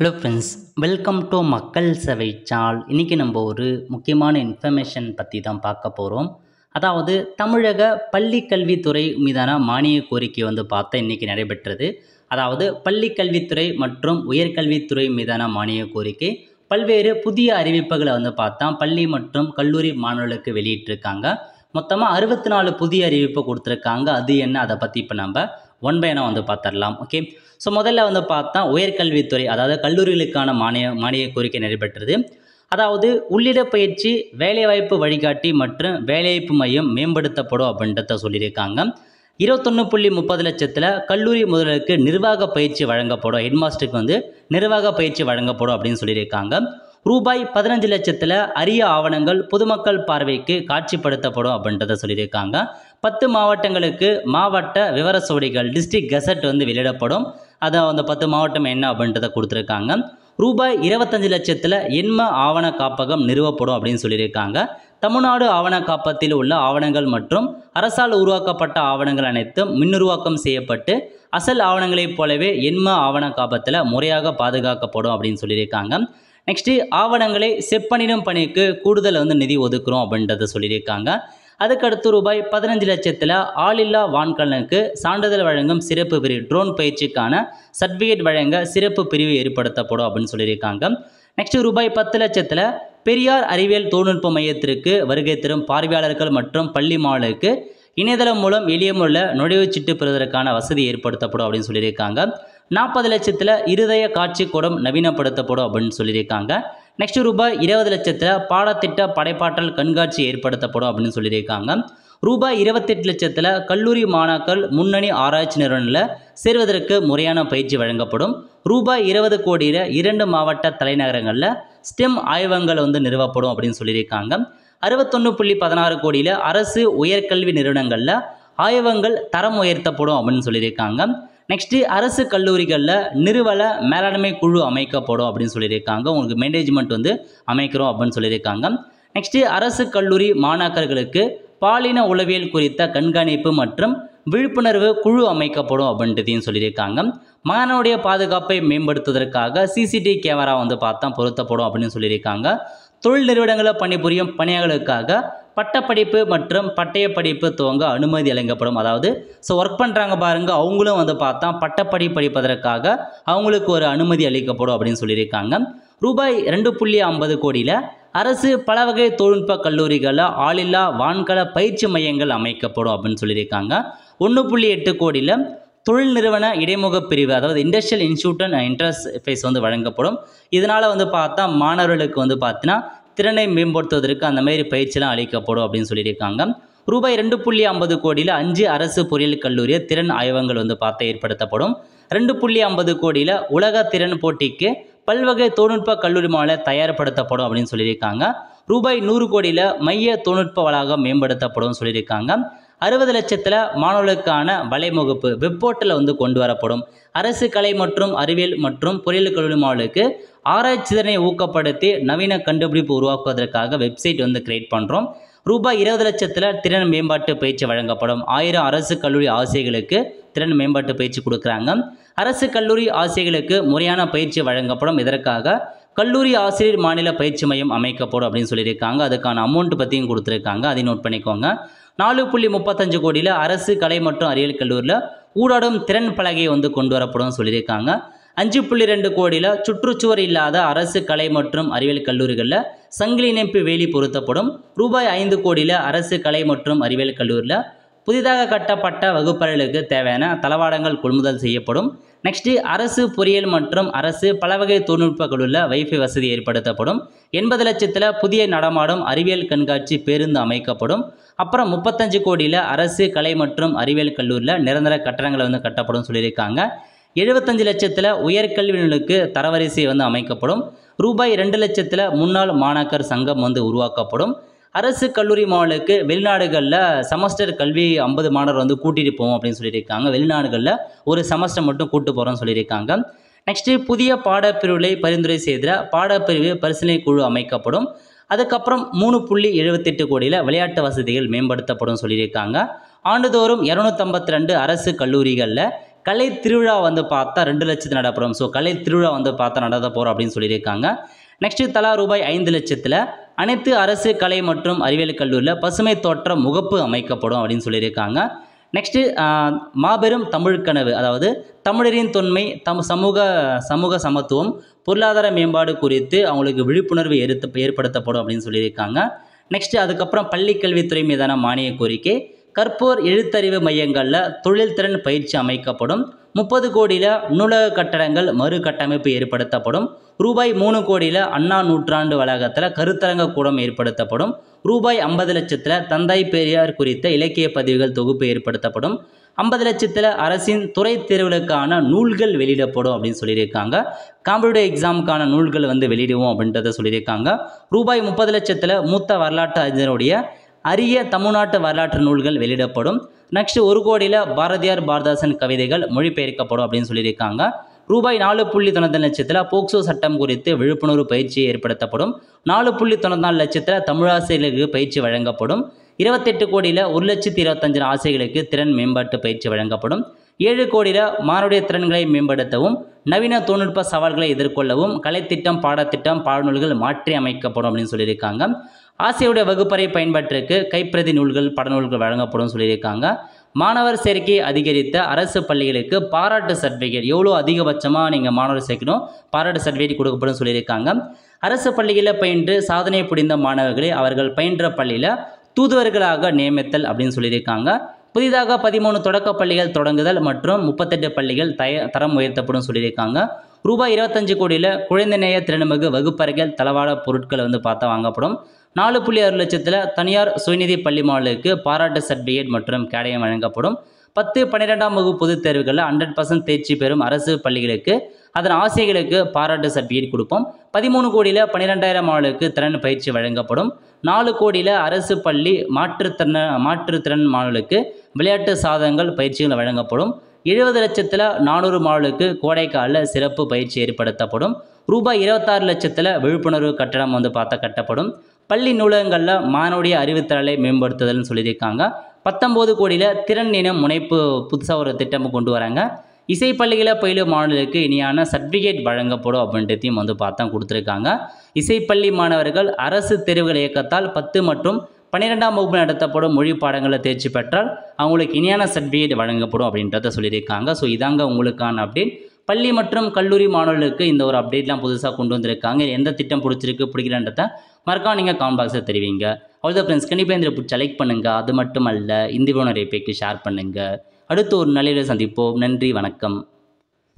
Hello friends, welcome to மக்கள் சேவை channel. இன்றைக்கி நம்ம ஒரு முக்கியமான இன்ஃபர்மேஷன் பற்றி தான் பார்க்க போகிறோம். அதாவது தமிழக பள்ளி கல்வித்துறை மீதான மானிய கோரிக்கை பார்த்தா இன்றைக்கி நடைபெற்றது. அதாவது பள்ளி கல்வித்துறை மற்றும் உயர்கல்வித்துறை மீதான மானிய கோரிக்கை பல்வேறு புதிய அறிவிப்புகளை பார்த்தா பள்ளி மற்றும் கல்லூரி மாணவர்களுக்கு வெளியிட்டிருக்காங்க. மொத்தமாக 64 புதிய அறிவிப்பு கொடுத்துருக்காங்க. அது என்ன, அதை பற்றி இப்போ நம்ம ஒன் பை ஒன்னாக பார்த்துடலாம். ஓகே, ஸோ முதல்ல பார்த்தா உயர்கல்வித்துறை, அதாவது கல்லூரிகளுக்கான மானிய கோரிக்கை நடைபெற்றது. அதாவது உள்ளிட பயிற்சி, வேலைவாய்ப்பு வழிகாட்டி மற்றும் வேலைவாய்ப்பு மையம் மேம்படுத்தப்படும் அப்படின்றத சொல்லியிருக்காங்க. 21.30 லட்சத்தில் கல்லூரி முதல்வருக்கு நிர்வாக பயிற்சி வழங்கப்படும், ஹெட்மாஸ்டருக்கு நிர்வாக பயிற்சி வழங்கப்படும் அப்படின்னு சொல்லியிருக்காங்க. ரூபாய் 15 லட்சத்தில் அரிய ஆவணங்கள் பொதுமக்கள் பார்வைக்கு காட்சிப்படுத்தப்படும் அப்படின்றத சொல்லியிருக்காங்க. 10 மாவட்டங்களுக்கு மாவட்ட விவர சுவடிகள், டிஸ்ட்ரிக்ட் கெசட் வெளியிடப்படும். அதை 10 மாவட்டம் என்ன அப்படின்றத கொடுத்துருக்காங்க. ரூபாய் 25 லட்சத்தில் எண்ம ஆவண காப்பகம் நிறுவப்படும் அப்படின்னு சொல்லியிருக்காங்க. தமிழ்நாடு ஆவண காப்பகத்தில் உள்ள ஆவணங்கள் மற்றும் அரசால் உருவாக்கப்பட்ட ஆவணங்கள் அனைத்தும் மின்னுருவாக்கம் செய்யப்பட்டு அசல் ஆவணங்களைப் போலவே எண்ம ஆவண காப்பகத்தில் முறையாக பாதுகாக்கப்படும் அப்படின்னு சொல்லியிருக்காங்க. நெக்ஸ்ட்டு ஆவணங்களை செப்பனிடும் பணிக்கு கூடுதல் நிதி ஒதுக்குறோம் அப்படின்றத சொல்லியிருக்காங்க. அதுக்கடுத்து ரூபாய் 15 லட்சத்தில் ஆளில்லா வான்கலனுக்கு சான்றிதழ் வழங்கும் சிறப்பு பிரிவு, ட்ரோன் பயிற்சிக்கான சர்டிஃபிகேட் வழங்க சிறப்பு பிரிவு ஏற்படுத்தப்படும் அப்படின்னு சொல்லியிருக்காங்க. நெக்ஸ்ட்டு ரூபாய் 10 லட்சத்தில் பெரியார் அறிவியல் தொழில்நுட்ப மையத்திற்கு வருகை தரும் பார்வையாளர்கள் மற்றும் பள்ளி மாணவர்களுக்கு இணையதளம் மூலம் எளிய முறையில் நுழைவுச்சீட்டு பெறுவதற்கான வசதி ஏற்படுத்தப்படும் அப்படின்னு சொல்லியிருக்காங்க. 40 லட்சத்தில் இருதய காட்சி கூடம் நவீனப்படுத்தப்படும் அப்படின்னு சொல்லியிருக்காங்க. நெக்ஸ்ட் ரூபாய் 20 லட்சத்தில் பாடத்திட்ட படைப்பாற்றல் கண்காட்சி ஏற்படுத்தப்படும் அப்படின்னு சொல்லியிருக்காங்க. ரூபாய் 28 லட்சத்தில் கல்லூரி மாணாக்கர் முன்னணி ஆராய்ச்சி நிறுவனங்களில் சேர்வதற்கு முறையான பயிற்சி வழங்கப்படும். ரூபாய் 20 கோடியில் 2 மாவட்ட தலைநகரங்களில் ஸ்டெம் ஆய்வகங்கள் நிறுவப்படும் அப்படின்னு சொல்லியிருக்காங்க. 61.16 கோடியில் அரசு உயர்கல்வி நிறுவனங்களில் ஆய்வகங்கள் தரம் உயர்த்தப்படும் அப்படின்னு சொல்லியிருக்காங்க. நெக்ஸ்ட்டு அரசு கல்லூரிகளில் நிறுவன மேலாண்மை குழு அமைக்கப்படும் அப்படின்னு சொல்லியிருக்காங்க. உங்களுக்கு மேனேஜ்மெண்ட் அமைக்கிறோம் அப்படின்னு சொல்லியிருக்காங்க. நெக்ஸ்ட்டு அரசு கல்லூரி மாணாக்கர்களுக்கு பாலின உளவியல் குறித்த கண்காணிப்பு மற்றும் விழிப்புணர்வு குழு அமைக்கப்படும் அப்படின்றதையும் சொல்லியிருக்காங்க. மாணவனுடைய பாதுகாப்பை மேம்படுத்துவதற்காக சிசிடிவி கேமரா பார்த்தா பொருத்தப்படும் அப்படின்னு சொல்லியிருக்காங்க. தொழில் நிறுவனங்களில் பணிபுரியும் பணியாளர்களுக்காக பட்டப்படிப்பு மற்றும் பட்டய படிப்பு துவங்க அனுமதி அளிக்கப்படும். அதாவது ஒர்க் பண்ணுறாங்க பாருங்கள், அவங்களும் பார்த்தா பட்டப்படி படிப்பதற்காக அவங்களுக்கு ஒரு அனுமதி அளிக்கப்படும் அப்படின்னு சொல்லியிருக்காங்க. ரூபாய் 2.50 கோடியில் அரசு பல வகை தொழில்நுட்ப கல்லூரிகளில் ஆளில்லா வான்கல பயிற்சி மையங்கள் அமைக்கப்படும் அப்படின்னு சொல்லியிருக்காங்க. 1.8 கோடியில் தொழில் நிறுவன இடைமுக பிரிவு, அதாவது இண்டஸ்ட்ரியல் இன்ஸ்டியூட் அண்ட் இன்டர்ஃபேஸ் வழங்கப்படும். இதனால் பார்த்தா மாணவர்களுக்கு பார்த்தீங்கன்னா திறனை மேம்படுத்துவதற்கு அந்த மாதிரி பயிற்சிலாம் அளிக்கப்படும் அப்படின்னு சொல்லியிருக்காங்க. ரூபாய் 2.50 கோடியில் 5 அரசு பொறியியல் கல்லூரி திறன் ஆய்வகங்கள் பார்த்தா ஏற்படுத்தப்படும். 2.50 கோடியில் உலக திறன் போட்டிக்கு பல்வகை தொழில்நுட்ப கல்லூரி மாணவர்கள் தயார்படுத்தப்படும் அப்படின்னு சொல்லியிருக்காங்க. ரூபாய் 100 கோடியில் மைய தொழில்நுட்ப வளாகம் மேம்படுத்தப்படும் சொல்லியிருக்காங்க. 60 லட்சத்தில் மாணவர்களுக்கான வலைமுகப்பு வெப்போர்ட்டில் கொண்டு வரப்படும். அரசு கலை மற்றும் அறிவியல் மற்றும் பொறியியல் கல்லூரி மாணவர்களுக்கு ஆராய்ச்சி திறனை ஊக்கப்படுத்தி நவீன கண்டுபிடிப்பு உருவாக்குவதற்காக வெப்சைட் கிரியேட் பண்ணுறோம். ரூபாய் 20 லட்சத்தில் திறன் மேம்பாட்டு பயிற்சி வழங்கப்படும். 1000 அரசு கல்லூரி ஆசிரியர்களுக்கு திறன் மேம்பாட்டு பயிற்சி கொடுக்குறாங்க. அரசு கல்லூரி ஆசிரியர்களுக்கு முறையான பயிற்சி வழங்கப்படும். இதற்காக கல்லூரி ஆசிரியர் மாநில பயிற்சி மையம் அமைக்கப்படும் அப்படின்னு சொல்லியிருக்காங்க. அதுக்கான அமௌண்ட் பற்றியும் கொடுத்துருக்காங்க, அதையும் நோட் பண்ணிக்கோங்க. 4.35 கோடியில் அரசு கலை மற்றும் அறிவியல் கல்லூரியில் ஊடாடும் திறன் பலகையை கொண்டு வரப்படும் சொல்லியிருக்காங்க. 5.2 கோடியில் சுற்றுச்சுவர் இல்லாத அரசு கலை மற்றும் அறிவியல் கல்லூரிகளில் சங்கிலி இணைப்பு வேலி பொருத்தப்படும். ரூபாய் 5 கோடியில் அரசு கலை மற்றும் அறிவியல் கல்லூரியில் புதிதாக கட்டப்பட்ட வகுப்பறைகளுக்கு தேவையான தளவாடங்கள் கொள்முதல் செய்யப்படும். நெக்ஸ்ட்டு அரசு பொறியியல் மற்றும் அரசு பலவகை தொழில்நுட்ப கல்லூரியில் வைஃபை வசதி ஏற்படுத்தப்படும். 80 லட்சத்தில் புதிய நடமாடும் அறிவியல் கண்காட்சி பேருந்து அமைக்கப்படும். அப்புறம் 35 கோடியில் அரசு கலை மற்றும் அறிவியல் கல்லூரியில் நிரந்தர கட்டடங்கள் கட்டப்படும் சொல்லியிருக்காங்க. 75 லட்சத்தில் உயர்கல்வியினருக்கு தரவரிசை அமைக்கப்படும். ரூபாய் 2 லட்சத்தில் முன்னாள் மாணாக்கர் சங்கம் உருவாக்கப்படும். அரசு கல்லூரி மாணவர்களுக்கு வெளிநாடுகளில் செமஸ்டர் கல்வி 50 மாணவர் கூட்டிகிட்டு போவோம் அப்படின்னு சொல்லியிருக்காங்க. வெளிநாடுகளில் ஒரு செமஸ்டர் மட்டும் கூட்டு போகிறோம்னு சொல்லியிருக்காங்க. நெக்ஸ்ட்டு புதிய பாடப்பிரிவுகளை பரிந்துரை செய்த பாடப்பிரிவு பரிசீலனை குழு அமைக்கப்படும். அதுக்கப்புறம் 3.78 கோடியில் விளையாட்டு வசதிகள் மேம்படுத்தப்படும் சொல்லியிருக்காங்க. ஆண்டுதோறும் 252 அரசு கல்லூரிகளில் கலை திருவிழா வந்து பார்த்தா 2 லட்சத்தில் நடப்படும். ஸோ கலை திருவிழா வந்து பார்த்தா நடத்த போகிறோம் அப்படின்னு சொல்லியிருக்காங்க. நெக்ஸ்ட்டு தலா ரூபாய் 5 லட்சத்தில் அனைத்து அரசு கலை மற்றும் அறிவியல் கல்லூரியில் பசுமை தோற்ற முகப்பு அமைக்கப்படும் அப்படின்னு சொல்லியிருக்காங்க. நெக்ஸ்ட்டு மாபெரும் தமிழ் கனவு, அதாவது தமிழரின் தொன்மை, சமூக சமத்துவம், பொருளாதார மேம்பாடு குறித்து அவங்களுக்கு விழிப்புணர்வு ஏற்படுத்தப்படும் அப்படின்னு சொல்லியிருக்காங்க. நெக்ஸ்ட்டு அதுக்கப்புறம் பள்ளிக்கல்வித்துறை மீதான மானிய கோரிக்கை, கற்போர் எழுத்தறிவு மையங்களில் தொழில்திறன் பயிற்சி அமைக்கப்படும். 30 கோடியில் நூலக கட்டடங்கள் மறு கட்டமைப்பு ஏற்படுத்தப்படும். ரூபாய் 3 கோடியில் அண்ணா நூற்றாண்டு வளாகத்தில் கருத்தரங்க கூடம் ஏற்படுத்தப்படும். ரூபாய் 50 லட்சத்தில் தந்தை பெரியார் குறித்த இலக்கிய பதிவுகள் தொகுப்பு ஏற்படுத்தப்படும். 50 லட்சத்தில் அரசின் துறை தேர்வுகளுக்கான நூல்கள் வெளியிடப்படும் அப்படின்னு சொல்லியிருக்காங்க. காம்படிட்டிவ் எக்ஸாமுக்கான நூல்கள் வந்து வெளியிடுவோம் அப்படின்றத சொல்லியிருக்காங்க. ரூபாய் 30 லட்சத்தில் மூத்த வரலாற்று அறிஞருடைய அரிய தமிழ்நாட்டு வரலாற்று நூல்கள் வெளியிடப்படும். நெக்ஸ்ட் 1 கோடியில் பாரதியார் பாரதாசன் கவிதைகள் மொழிபெயர்க்கப்படும் அப்படின்னு சொல்லியிருக்காங்க. ரூபாய் 4.94 லட்சத்தில் போக்சோ சட்டம் குறித்து விழிப்புணர்வு பயிற்சி ஏற்படுத்தப்படும். 4.94 லட்சத்தில் தமிழாசிரியர்களுக்கு பயிற்சி வழங்கப்படும். 28 கோடியில் 1,25,000 ஆசிரியர்களுக்கு திறன் மேம்பாட்டு பயிற்சி வழங்கப்படும். 7 கோடியில் மாணவருடைய திறன்களை மேம்படுத்தவும் நவீன தொழில்நுட்ப சவால்களை எதிர்கொள்ளவும் கலைத்திட்டம், பாடத்திட்டம், பாடநூல்கள் மாற்றி அமைக்கப்படும் அப்படின்னு சொல்லியிருக்காங்க. ஆசிரியருடைய வகுப்பறை பயன்பாட்டிற்கு கைப்பிரதி நூல்கள், படநூல்கள் வழங்கப்படும் சொல்லியிருக்காங்க. மாணவர் சேர்க்கை அதிகரித்த அரசு பள்ளிகளுக்கு பாராட்டு சர்டிஃபிகேட், எவ்வளோ அதிகபட்சமாக நீங்கள் மாணவர் சேர்க்கணும், பாராட்டு சர்டிஃபிகேட் கொடுக்கப்படும் சொல்லியிருக்காங்க. அரசு பள்ளிகளில் பயின்று சாதனை புரிந்த மாணவர்களை அவர்கள் பயின்ற பள்ளியில் தூதுவர்களாக நியமித்தல் அப்படின்னு சொல்லியிருக்காங்க. புதிதாக 13 தொடக்க பள்ளிகள் தொடங்குதல் மற்றும் 38 பள்ளிகள் தரம் உயர்த்தப்படும் சொல்லியிருக்காங்க. ரூபாய் 25 கோடியில் குழந்தைநேய திறன்மிகு வகுப்பறைகள், தளவாட பொருட்கள் வந்து பார்த்தா வாங்கப்படும். 4.6 லட்சத்தில் தனியார் சுயநிதி பள்ளி மாணவர்களுக்கு பாராட்டு சர்டிஃபிகேட் மற்றும் கேடயம் வழங்கப்படும். 10, 12ஆம் வகுப்பு பொதுத் தேர்வுகளில் 100% தேர்ச்சி பெறும் அரசு பள்ளிகளுக்கு அதன் ஆசிரியர்களுக்கு பாராட்டு சர்டிஃபிகேட் கொடுப்போம். 13 கோடியில் 12,000 மாணவர்களுக்கு திறன் பயிற்சி வழங்கப்படும். 4 கோடியில் அரசு பள்ளி மாற்றுத்திறன் மாணவர்களுக்கு விளையாட்டு சாதனங்கள் பயிற்சிகள் வழங்கப்படும். 70 லட்சத்தில் 400 மாணவர்களுக்கு கோடைக்கால சிறப்பு பயிற்சி ஏற்படுத்தப்படும். ரூபாய் 26 லட்சத்தில் விழிப்புணர்வு கட்டடம் வந்து பார்த்தா கட்டப்படும். பள்ளி நூலகங்களில் மாணவருடைய அறிவுத்திறனை மேம்படுத்துதல்னு சொல்லியிருக்காங்க. 19 கோடியில் திறன் இனம் முனைப்பு புதுசாக ஒரு திட்டம் கொண்டு வராங்க. இசைப்பள்ளிகளை பயிலும் மாணவர்களுக்கு இனியான சர்டிஃபிகேட் வழங்கப்படும் அப்படின்றதையும் வந்து பார்த்தா கொடுத்துருக்காங்க. இசைப்பள்ளி மாணவர்கள் அரசு தேர்வுகள் இயக்கத்தால் 10 மற்றும் 12ஆம் வகுப்பு நடத்தப்படும் மொழி பாடங்களில் தேர்ச்சி பெற்றால் அவங்களுக்கு இனியான சர்டிஃபிகேட் வழங்கப்படும் அப்படின்றத சொல்லியிருக்காங்க. ஸோ இதாங்க உங்களுக்கான அப்டேட். பள்ளி மற்றும் கல்லூரி மாணவர்களுக்கு இந்த ஒரு அப்டேட்லாம் புதுசாக கொண்டு வந்திருக்காங்க. எந்த திட்டம் பிடிச்சிருக்குன்றத மறக்காம நீங்கள் கமெண்ட் பாக்ஸில் தெரிவிங்க. அவ்வளோதான் ஃப்ரெண்ட்ஸ், கண்டிப்பாக இந்த பிடிச்ச லைக் பண்ணுங்கள். அது மட்டும் அல்ல, இந்த வீடியோ நிறைய பேருக்கு ஷேர் பண்ணுங்கள். அடுத்து ஒரு நல்ல சந்திப்போம். நன்றி, வணக்கம்.